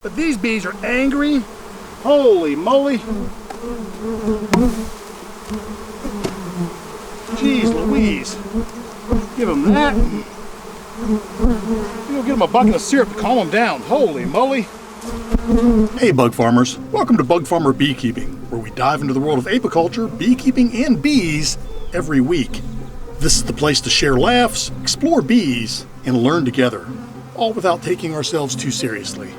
But these bees are angry. Holy moly. Jeez Louise. Give them that. You'll give them a bucket of syrup to calm them down. Holy moly. Hey bug farmers, welcome to Bug Farmer Beekeeping, where we dive into the world of apiculture, beekeeping, and bees every week. This is the place to share laughs, explore bees, and learn together, all without taking ourselves too seriously.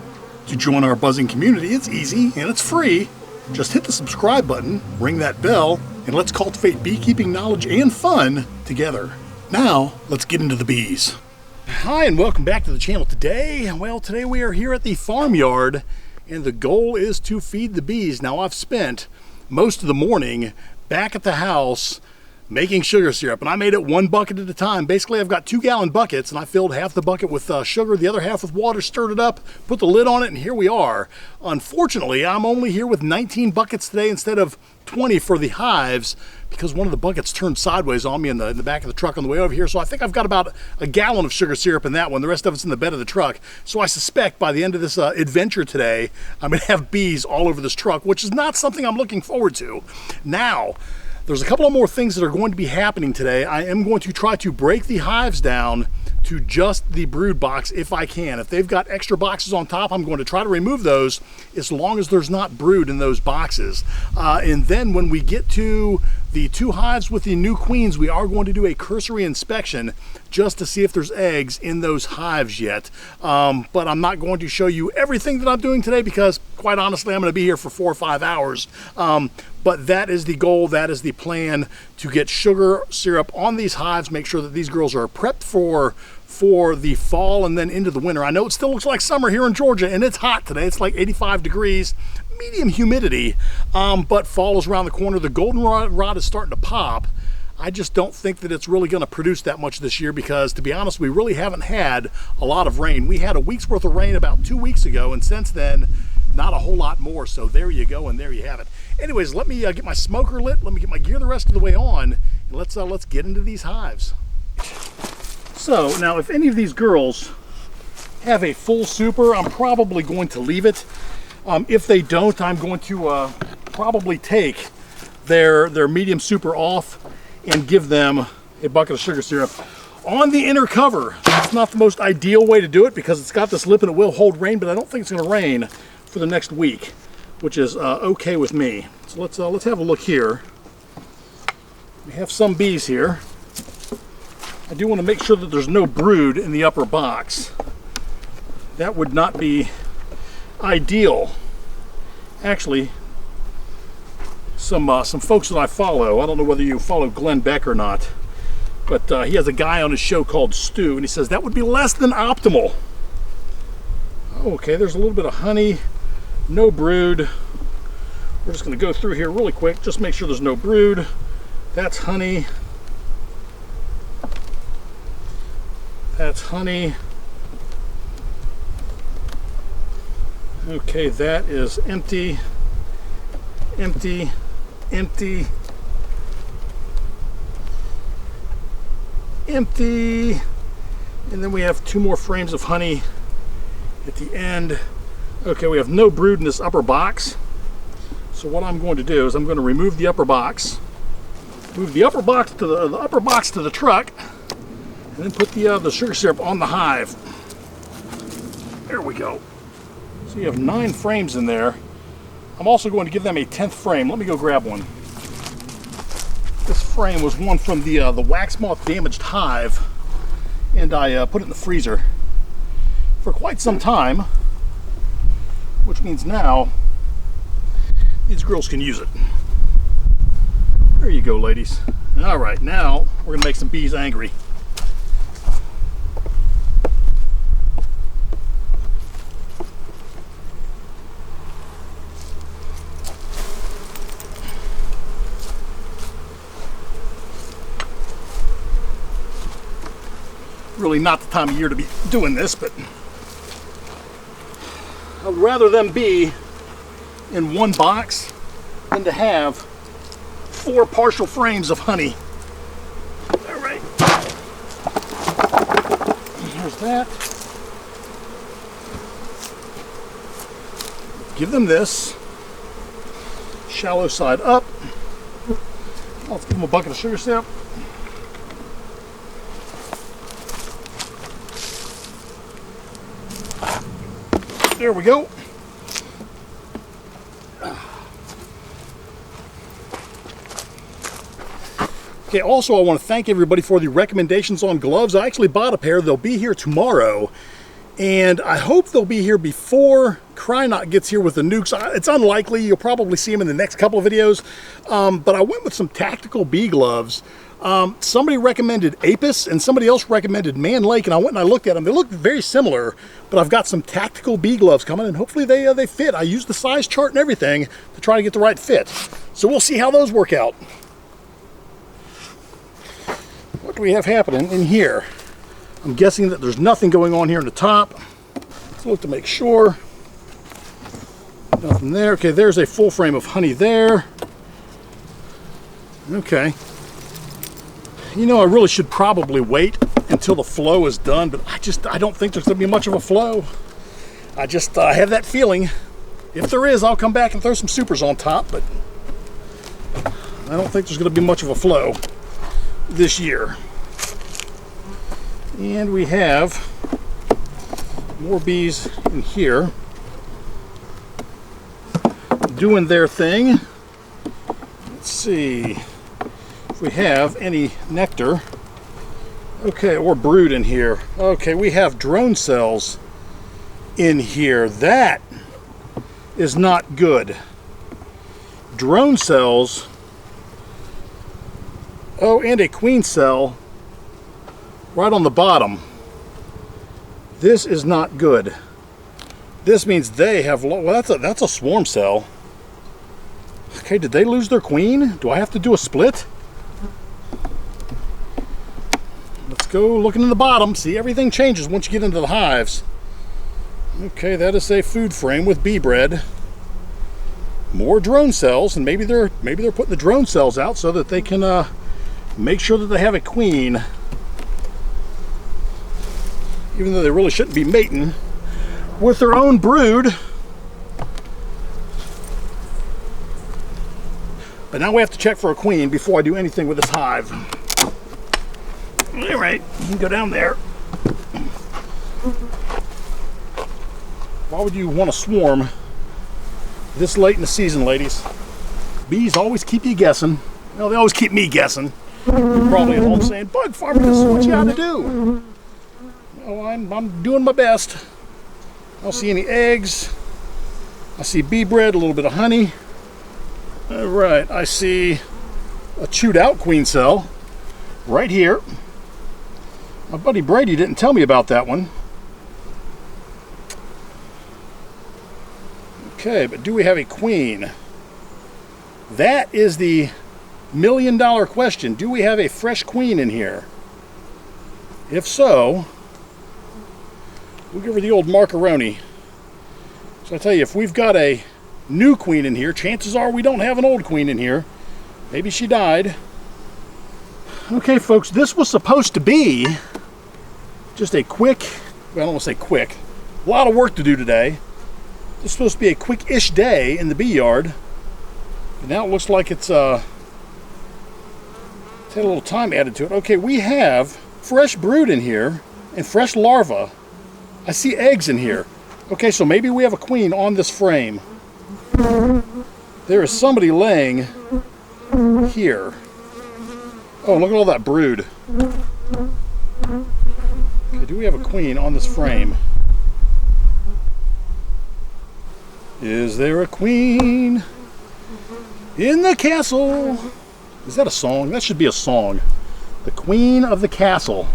To join our buzzing community, it's easy and it's free. Just hit the subscribe button, ring that bell, and let's cultivate beekeeping knowledge and fun together. Now, let's get into the bees. Hi, and welcome back to the channel today. Well, today we are here at the farmyard, and the goal is to feed the bees. Now, I've spent most of the morning back at the house making sugar syrup, and I made it one bucket at a time. Basically, I've got 2-gallon buckets, and I filled half the bucket with sugar, the other half with water, stirred it up, put the lid on it, and here we are. Unfortunately, I'm only here with 19 buckets today instead of 20 for the hives, because one of the buckets turned sideways on me in the back of the truck on the way over here. So I think I've got about a gallon of sugar syrup in that one. The rest of it's in the bed of the truck. So I suspect by the end of this adventure today, I'm gonna have bees all over this truck, which is not something I'm looking forward to. Now, there's a couple of more things that are going to be happening today. I am going to try to break the hives down to just the brood box if I can. If they've got extra boxes on top, I'm going to try to remove those as long as there's not brood in those boxes. And then when we get to the 2 hives with the new queens, we are going to do a cursory inspection just to see if there's eggs in those hives yet. But I'm not going to show you everything that I'm doing today because, quite honestly, I'm going to be here for 4 or 5 hours. But that is the goal, that is the plan, to get sugar syrup on these hives, make sure that these girls are prepped for the fall and then into the winter. I know it still looks like summer here in Georgia, and it's hot today. It's like 85 degrees, medium humidity, but fall is around the corner. The goldenrod is starting to pop. I just don't think that it's really going to produce that much this year because, to be honest, we really haven't had a lot of rain. We had a week's worth of rain about 2 weeks ago, and since then, not a whole lot more. So there you go, and there you have it. Anyways, let me get my smoker lit. Let me get my gear the rest of the way on, and let's get into these hives. So now, if any of these girls have a full super, I'm probably going to leave it. If they don't, I'm going to probably take their medium super off and give them a bucket of sugar syrup on the inner cover. It's not the most ideal way to do it because it's got this lip and it will hold rain, but I don't think it's going to rain for the next week, which is okay with me. So let's have a look here. We have some bees here. I do want to make sure that there's no brood in the upper box. That would not be ideal. Actually, some folks that I follow, I don't know whether you follow Glenn Beck or not, but he has a guy on his show called Stu, and he says that would be less than optimal. Okay, there's a little bit of honey, no brood. We're just going to go through here really quick, just make sure there's no brood. That's honey. That's honey. Okay, that is empty, empty, empty, empty. And then we have 2 more frames of honey at the end. Okay, we have no brood in this upper box. So what I'm going to do is I'm going to remove the upper box, move the upper box to the upper box to the truck, and then put the sugar syrup on the hive. There we go. So you have 9 frames in there. I'm also going to give them a 10th frame. Let me go grab one. This frame was one from the wax moth damaged hive, and I put it in the freezer for quite some time, which means now these girls can use it. There you go, ladies. All right, now we're gonna make some bees angry. Really not the time of year to be doing this, but I'd rather them be in one box than to have 4 partial frames of honey. All right. There's that. give them this. Shallow side up. Let's give them a bucket of sugar syrup. There we go. Okay, also I want to thank everybody for the recommendations on gloves. I actually bought a pair. They'll be here tomorrow. And I hope they'll be here before Crynot gets here with the nukes. It's unlikely. You'll probably see them in the next couple of videos. But I went with some tactical bee gloves. Somebody recommended Apis and somebody else recommended Man Lake, and I went and I looked at them. They look very similar, but I've got some tactical bee gloves coming, and hopefully they fit. I used the size chart and everything to try to get the right fit. So we'll see how those work out. What do we have happening in here? I'm guessing that there's nothing going on here in the top. Let's look to make sure. Nothing there. Okay, there's a full frame of honey there. Okay. You know, I really should probably wait until the flow is done, but I don't think there's going to be much of a flow. I have that feeling. If there is, I'll come back and throw some supers on top, but I don't think there's going to be much of a flow this year. And we have more bees in here doing their thing. Let's see if we have any nectar. Okay, or brood in here. Okay, we have drone cells in here. That is not good. Drone cells. Oh, and a queen cell right on the bottom. This is not good. This means they have, well, that's a swarm cell. Okay, did they lose their queen? Do I have to do a split? Let's go looking in the bottom. See, everything changes once you get into the hives. Okay, that is a food frame with bee bread. More drone cells, and maybe they're putting the drone cells out so that they can make sure that they have a queen. Even though they really shouldn't be mating with their own brood. But now we have to check for a queen before I do anything with this hive. All right, you can go down there. Why would you want to swarm this late in the season, ladies? Bees always keep you guessing. Well, they always keep me guessing. You're probably at home saying, Bug Farmer, this is what you got to do. Oh, I'm doing my best. I don't see any eggs. I see bee bread, a little bit of honey. All right, I see a chewed out queen cell right here. My buddy Brady didn't tell me about that one. Okay, but do we have a queen? That is the million-dollar question. Do we have a fresh queen in here? If so, we'll give her the old macaroni. So I tell you, if we've got a new queen in here, chances are we don't have an old queen in here. Maybe she died. Okay, folks, this was supposed to be just a quick, well, I don't want to say quick, a lot of work to do today. This is supposed to be a quick-ish day in the bee yard. And now it looks like it's had a little time added to it. Okay, we have fresh brood in here and fresh larvae. I see eggs in here. Okay, so maybe we have a queen on this frame. There is somebody laying here. Oh, look at all that brood. Okay, do we have a queen on this frame? Is there a queen in the castle? Is that a song? That should be a song. The Queen of the Castle.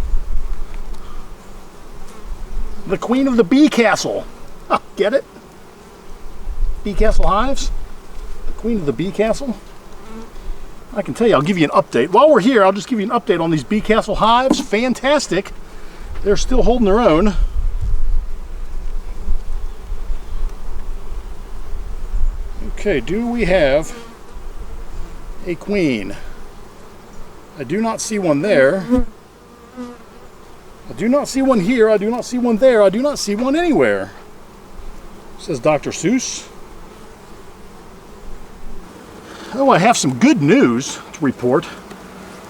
The Queen of the Bee Castle. Huh, get it? Bee Castle Hives? The Queen of the Bee Castle? I can tell you, I'll give you an update. While we're here, I'll just give you an update on these Bee Castle hives. Fantastic. They're still holding their own. Okay, do we have a queen? I do not see one there. I do not see one here. I do not see one there. I do not see one anywhere. Says Dr. Seuss. Oh, I have some good news to report.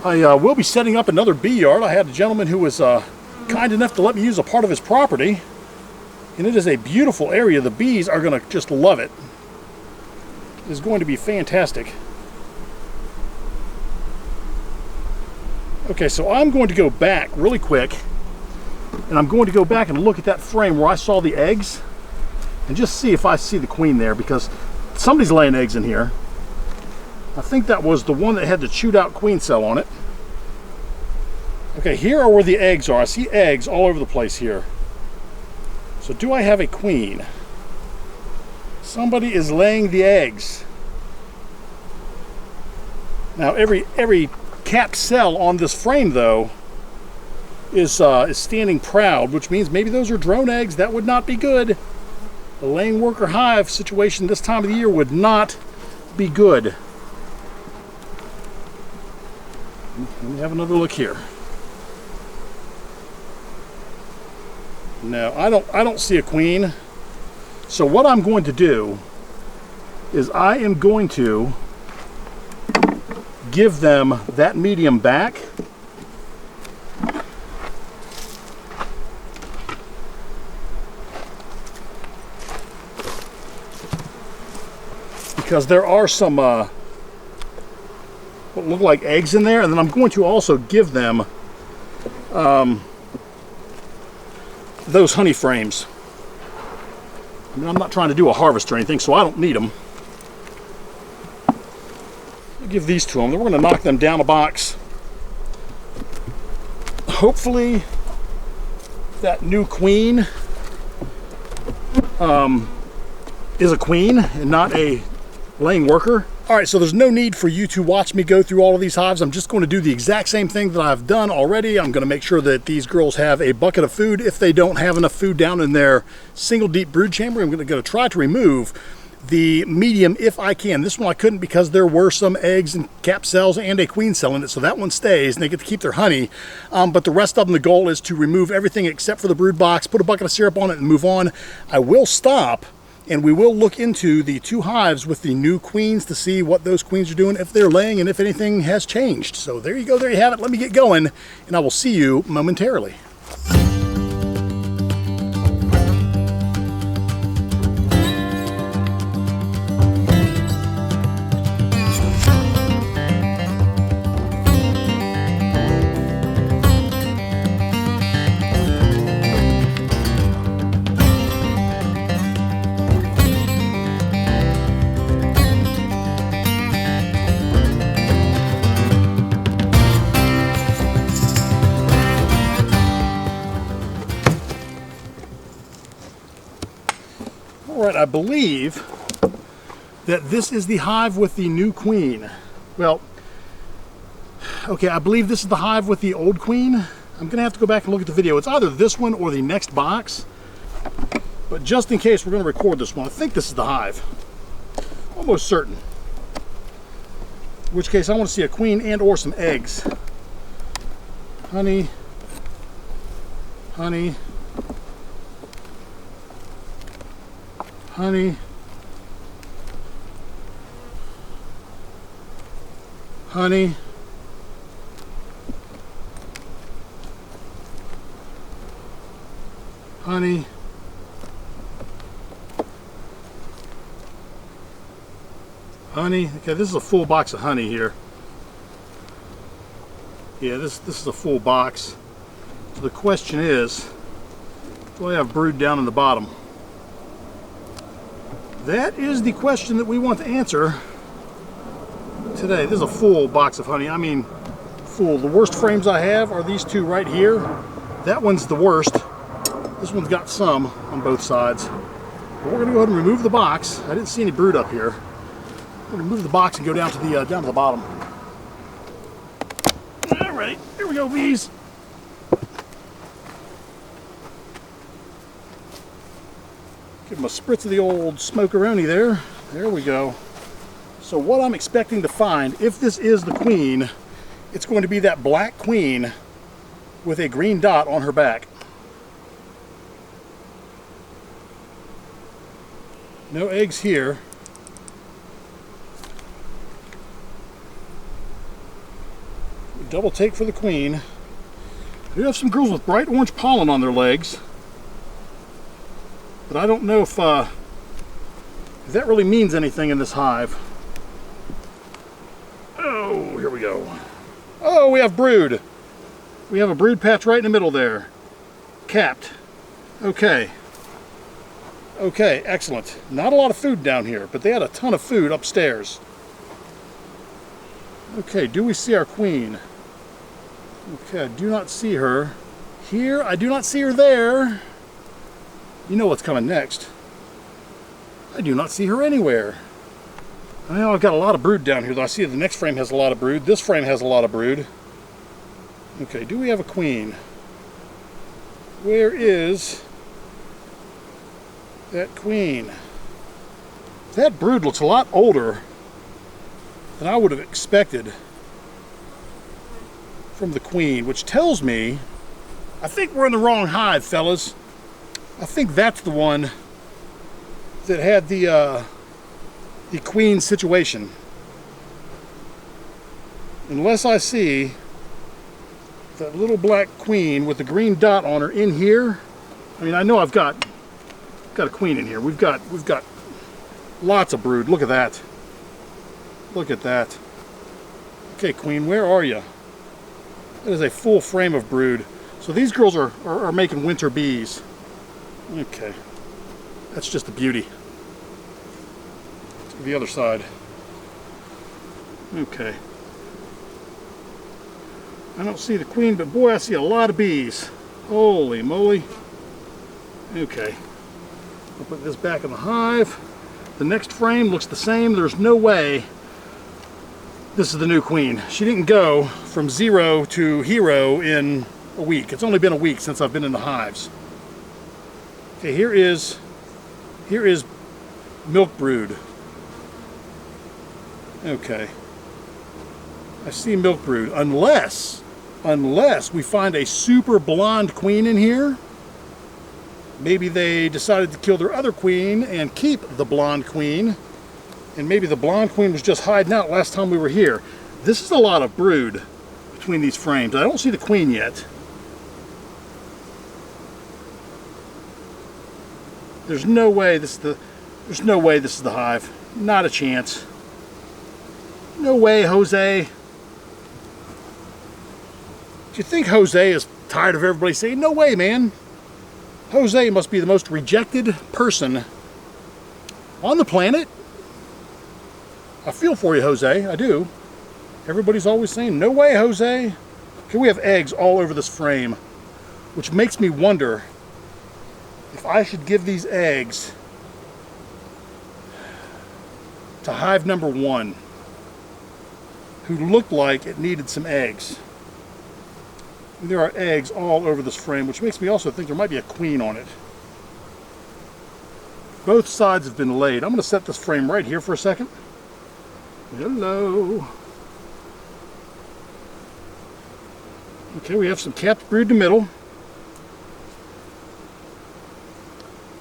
I will be setting up another bee yard. I had a gentleman who was kind enough to let me use a part of his property. And it is a beautiful area. The bees are going to just love it. It is going to be fantastic. Okay, so I'm going to go back really quick. And I'm going to go back and look at that frame where I saw the eggs. And just see if I see the queen there, because somebody's laying eggs in here. I think that was the one that had the chewed out queen cell on it. Okay, here are where the eggs are. I see eggs all over the place here. So do I have a queen? Somebody is laying the eggs. Now every capped cell on this frame though is standing proud, which means maybe those are drone eggs. That would not be good. The laying worker hive situation this time of the year would not be good. Let me have another look here. No, I don't see a queen. So what I'm going to do is I am going to give them that medium back. Because there are some what look like eggs in there, and then I'm going to also give them those honey frames. I mean, I'm not trying to do a harvest or anything, so I don't need them. I'll give these to them. Then we're going to knock them down a box. Hopefully that new queen is a queen and not a laying worker. All right, so there's no need for you to watch me go through all of these hives. I'm just going to do the exact same thing that I've done already. I'm going to make sure that these girls have a bucket of food. If they don't have enough food down in their single deep brood chamber, I'm going to try to remove the medium if I can. This one I couldn't because there were some eggs and cap cells and a queen cell in it, so that one stays and they get to keep their honey. But the rest of them, the goal is to remove everything except for the brood box, put a bucket of syrup on it and move on. I will stop and we will look into the 2 hives with the new queens to see what those queens are doing, if they're laying, and if anything has changed. So there you go, there you have it. Let me get going, and I will see you momentarily. I believe that this is the hive with the new queen. Well, okay, I believe this is the hive with the old queen. I'm gonna have to go back and look at the video. It's either this one or the next box, but just in case, we're gonna record this one. I think this is the hive, almost certain. In which case I want to see a queen and or some eggs. Honey, honey, honey, honey, honey, honey. Okay, this is a full box of honey here. Yeah, this is a full box. So the question is, do I have brood down in the bottom? That is the question that we want to answer today. This is a full box of honey. I mean, full. The worst frames I have are these 2 right here. That one's the worst. This one's got some on both sides. But we're going to go ahead and remove the box. I didn't see any brood up here. We're going to remove the box and go down to the bottom. All right, here we go, bees. Give them a spritz of the old smokeroni there. There we go. So what I'm expecting to find, if this is the queen, it's going to be that black queen with a green dot on her back. No eggs here. Double take for the queen. I do have some girls with bright orange pollen on their legs, but I don't know if that really means anything in this hive. Oh, here we go. Oh, we have brood. We have a brood patch right in the middle there. Capped. Okay. Okay, excellent. Not a lot of food down here, but they had a ton of food upstairs. Okay, do we see our queen? Okay, I do not see her here. I do not see her there. You know what's coming next. I do not see her anywhere. I know I've got a lot of brood down here, though. I see the next frame has a lot of brood. This frame has a lot of brood. Okay, do we have a queen? Where is that queen? That brood looks a lot older than I would have expected from the queen, which tells me I think we're in the wrong hive, fellas. I think that's the one that had the queen situation. Unless I see that little black queen with the green dot on her in here. I mean, I know I've got a queen in here. We've got lots of brood. Look at that. Look at that. Okay, queen, where are you? That is a full frame of brood. So these girls are making winter bees. Okay. That's just a beauty. Let's go to the other side. Okay. I don't see the queen, but boy, I see a lot of bees. Holy moly. Okay. I'll put this back in the hive. The next frame looks the same. There's no way this is the new queen. She didn't go from 0 to hero in a week. It's only been a week since I've been in the hives. Okay, here is milk brood. Okay. I see milk brood. Unless we find a super blonde queen in here. Maybe they decided to kill their other queen and keep the blonde queen. And maybe the blonde queen was just hiding out last time we were here. This is a lot of brood between these frames. I don't see the queen yet. There's no way this is the hive. Not a chance. No way, Jose. Do you think Jose is tired of everybody saying, no way, man? Jose must be the most rejected person on the planet. I feel for you, Jose. I do. Everybody's always saying, no way, Jose. Okay, we have eggs all over this frame, which makes me wonder if I should give these eggs to hive number 1, who looked like it needed some eggs. And there are eggs all over this frame, which makes me also think there might be a queen on it. Both sides have been laid. I'm going to set this frame right here for a second. Hello. Okay, we have some capped brood in the middle.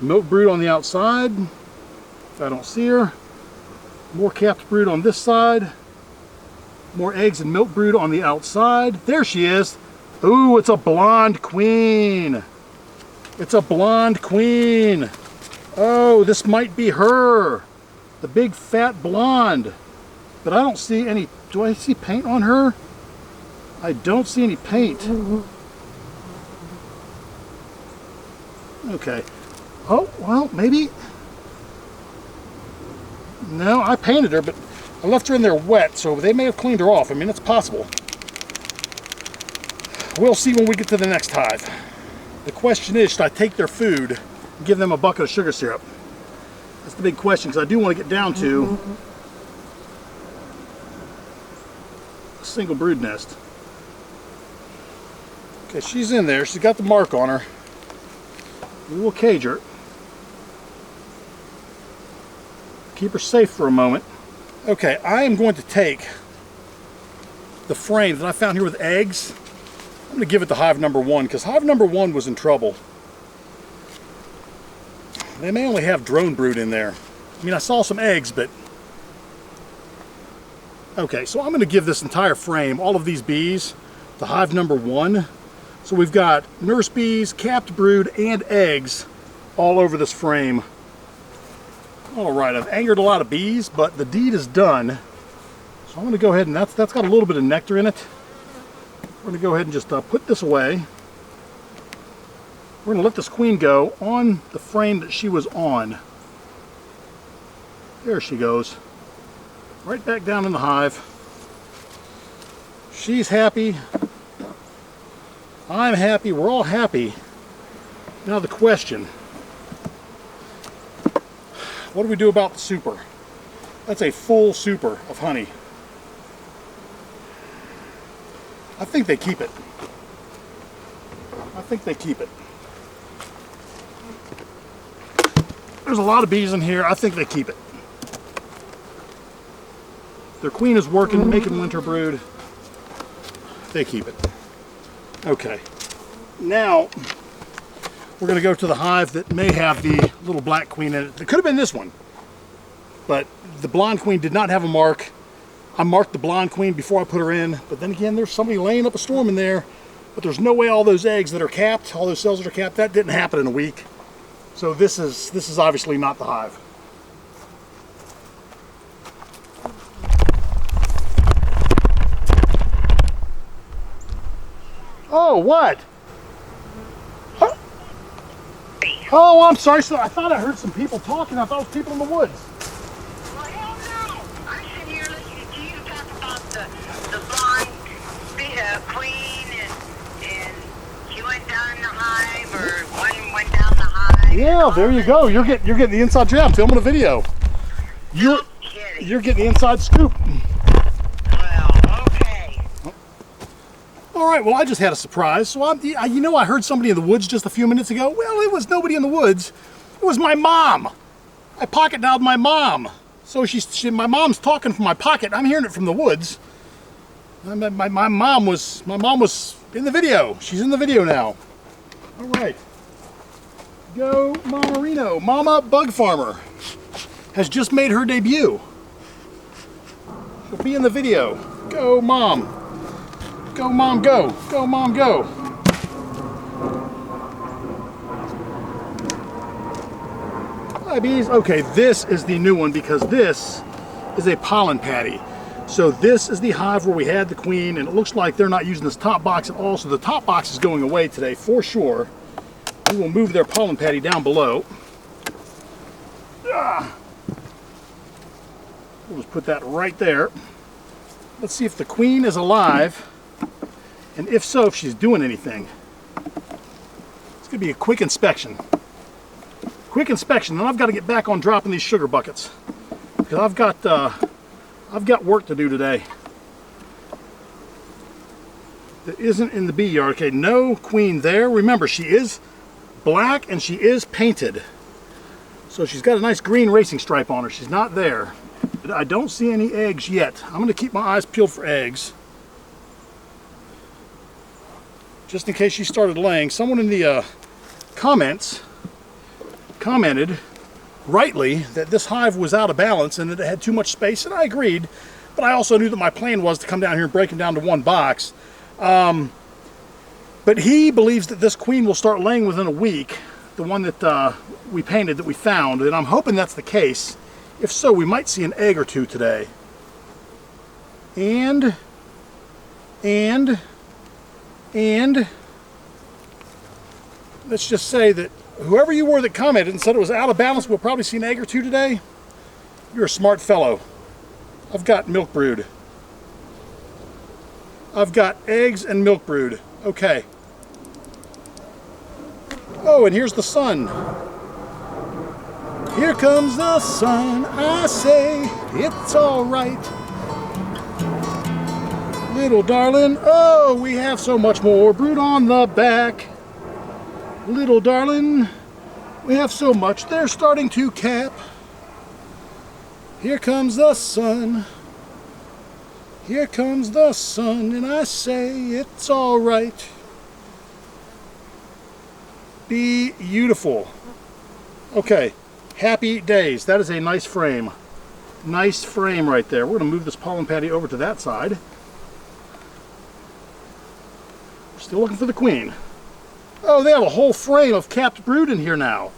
Milk brood on the outside. If I don't see her. More capped brood on this side. More eggs and milk brood on the outside. There she is. Ooh, it's a blonde queen. It's a blonde queen. Oh, this might be her. The big fat blonde. But I don't see any, do I see paint on her? I don't see any paint. Okay. Oh, well, maybe. No, I painted her, but I left her in there wet, so they may have cleaned her off. I mean, it's possible. We'll see when we get to the next hive. The question is, should I take their food and give them a bucket of sugar syrup? That's the big question, because I do want to get down to a single brood nest. Okay, she's in there. She's got the mark on her. We will cage her. Keep her safe for a moment. Okay, I am going to take the frame that I found here with eggs. I'm going to give it to hive number 1, because hive number 1 was in trouble. They may only have drone brood in there. I mean, I saw some eggs, but Okay, so I'm going to give this entire frame, all of these bees, the hive number 1. So we've got nurse bees, capped brood, and eggs all over this frame. All right, I've angered a lot of bees, but the deed is done. So I'm going to go ahead and that's got a little bit of nectar in it. We're going to go ahead and just put this away. We're going to let this queen go on the frame that she was on. There she goes. Right back down in the hive. She's happy. I'm happy. We're all happy. Now the question. What do we do about the super? That's a full super of honey. I think they keep it. I think they keep it. There's a lot of bees in here. I think they keep it. Their queen is working, making winter brood. They keep it. Okay. Now, we're going to go to the hive that may have the little black queen in it. It could have been this one. But the blonde queen did not have a mark. I marked the blonde queen before I put her in. But then again, there's somebody laying up a storm in there. But there's no way all those eggs that are capped, all those cells that are capped, that didn't happen in a week. So this is obviously not the hive. Oh, what? Huh? Oh, I'm sorry. So I thought I heard some people talking. I thought it was people in the woods. Well, hell no. I'm sitting here listening to you talk about the blonde queen and she went down the hive or one went down the hive. Yeah, there you go. You're getting the inside job. I'm filming a video. You're getting the inside scoop. All right, well, I just had a surprise. So, I heard somebody in the woods just a few minutes ago. Well, it was nobody in the woods. It was my mom. I pocket dialed my mom. So my mom's talking from my pocket. I'm hearing it from the woods. My mom was in the video. She's in the video now. All right. Go, Mama Reno. Mama Bug Farmer has just made her debut. She'll be in the video. Go, Mom. Go, Mom, go. Go, Mom, go. Hi, bees. Okay, this is the new one because this is a pollen patty. So this is the hive where we had the queen, and it looks like they're not using this top box at all. So the top box is going away today for sure. We will move their pollen patty down below. We'll just put that right there. Let's see if the queen is alive. And if so, if she's doing anything. It's going to be a quick inspection. Quick inspection, then I've got to get back on dropping these sugar buckets. Because I've got work to do today. That isn't in the bee yard. Okay, no queen there. Remember, she is black and she is painted. So she's got a nice green racing stripe on her. She's not there. But I don't see any eggs yet. I'm going to keep my eyes peeled for eggs. Just in case she started laying. Someone in the comments commented rightly that this hive was out of balance and that it had too much space, and I agreed, but I also knew that my plan was to come down here and break them down to one box. But he believes that this queen will start laying within a week, the one that we painted, that we found, and I'm hoping that's the case. If so, we might see an egg or two today. And let's just say that whoever you were that commented and said it was out of balance, we'll probably see an egg or two today. You're a smart fellow. I've got milk brood. I've got eggs and milk brood. Okay. Oh, and here's the sun. Here comes the sun. I say it's all right. Little darling, oh, we have so much more brood on the back. Little darling, we have so much, they're starting to cap. Here comes the sun. Here comes the sun, and I say it's all right. Beautiful. Okay, happy days. That is a nice frame. Nice frame right there. We're going to move this pollen patty over to that side. We're still looking for the queen. Oh, they have a whole frame of capped brood in here now.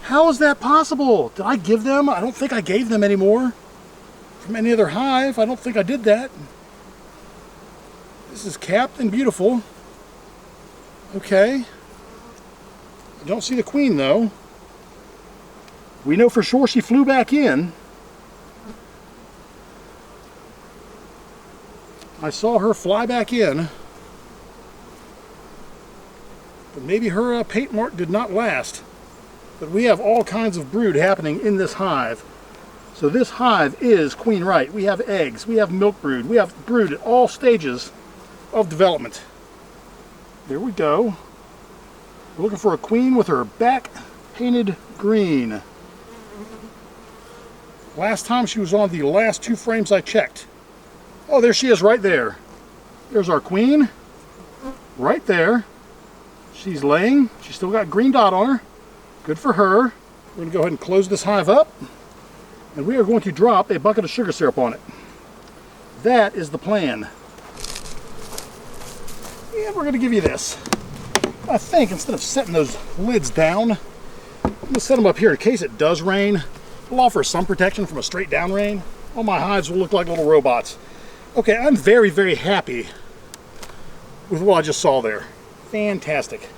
How is that possible? Did I give them? I don't think I gave them any more from any other hive. I don't think I did that. This is capped and beautiful. Okay. I don't see the queen though. We know for sure she flew back in. I saw her fly back in. But maybe her paint mark did not last. But we have all kinds of brood happening in this hive. So this hive is queen right. We have eggs, we have milk brood, we have brood at all stages of development. There we go. We're looking for a queen with her back painted green. Last time she was on the last 2 frames I checked. Oh, there she is right there. There's our queen. Right there. She's laying. She's still got green dot on her. Good for her. We're going to go ahead and close this hive up. And we are going to drop a bucket of sugar syrup on it. That is the plan. And we're going to give you this. I think instead of setting those lids down, I'm going to set them up here in case it does rain. We'll offer some protection from a straight down rain. All my hives will look like little robots. Okay, I'm very, very happy with what I just saw there. Fantastic.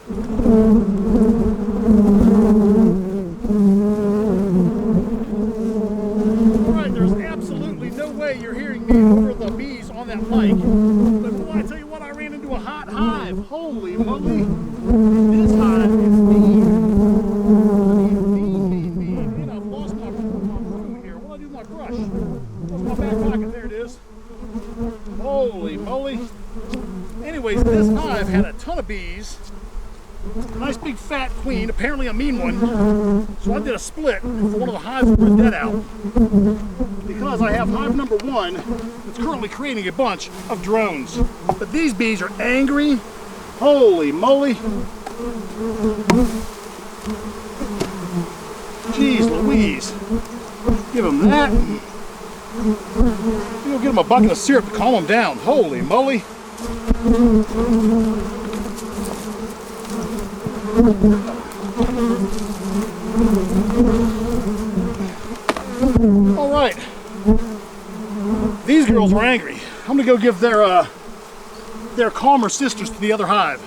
Alright, there's absolutely no way you're hearing me over the bees on that mic. But boy, I tell you what, I ran into a hot hive. Holy moly. This hive is mean. Mean. And I've lost my broom here. What do I do with my brush? Lost my back pocket. There it is. Holy moly. Anyways, this hive had a ton of bees. Nice big fat queen, apparently a mean one. So I did a split for one of the hives to put dead out. Because I have hive number 1 that's currently creating a bunch of drones. But these bees are angry. Holy moly. Jeez Louise. Give them that. We'll give them a bucket of syrup to calm them down. Holy moly. All right. These girls were angry. I'm gonna go give their calmer sisters to the other hive.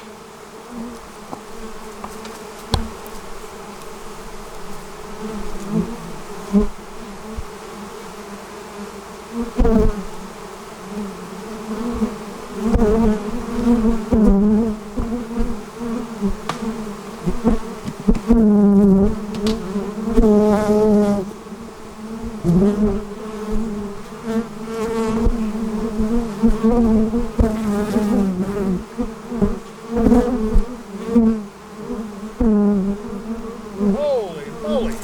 Holy moly.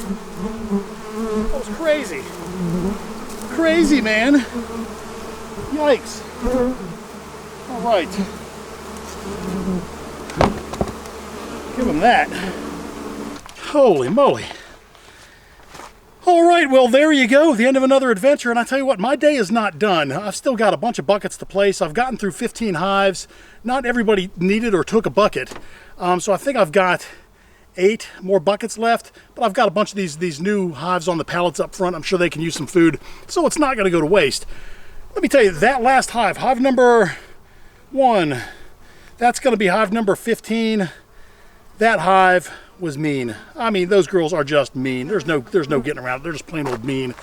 That was crazy. Crazy, man. Yikes. All right. Give him that. Holy moly. All right, well, there you go, the end of another adventure. And I tell you what, my day is not done. I've still got a bunch of buckets to place. I've gotten through 15 hives. Not everybody needed or took a bucket. So I think I've got 8 more buckets left, but I've got a bunch of these new hives on the pallets up front. I'm sure they can use some food, so it's not gonna go to waste. Let me tell you, that last hive, hive number 1, that's gonna be hive number 15. That hive was mean. I mean, those girls are just mean. There's no getting around it. They're just plain old mean.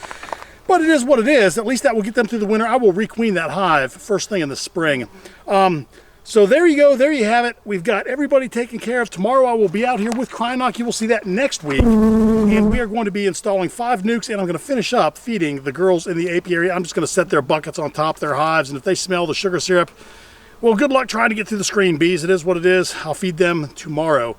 But it is what it is. At least that will get them through the winter. I will requeen that hive first thing in the spring. So there you go. There you have it. We've got everybody taken care of. Tomorrow I will be out here with Krynock. You will see that next week. And we are going to be installing 5 nukes, and I'm going to finish up feeding the girls in the apiary. I'm just going to set their buckets on top of their hives, and if they smell the sugar syrup, well, good luck trying to get through the screen, bees. It is what it is. I'll feed them tomorrow.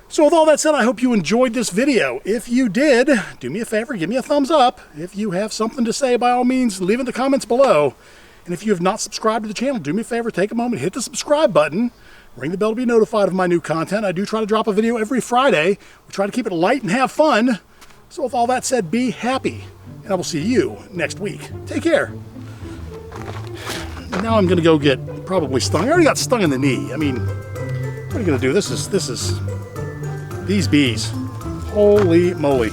So with all that said, I hope you enjoyed this video. If you did, do me a favor, give me a thumbs up. If you have something to say, by all means, leave it in the comments below. And if you have not subscribed to the channel, do me a favor, take a moment, hit the subscribe button, ring the bell to be notified of my new content. I do try to drop a video every Friday. We try to keep it light and have fun. So with all that said, be happy and I will see you next week. Take care. Now I'm gonna go get probably stung. I already got stung in the knee. I mean, what are you gonna do? This is these bees. Holy moly.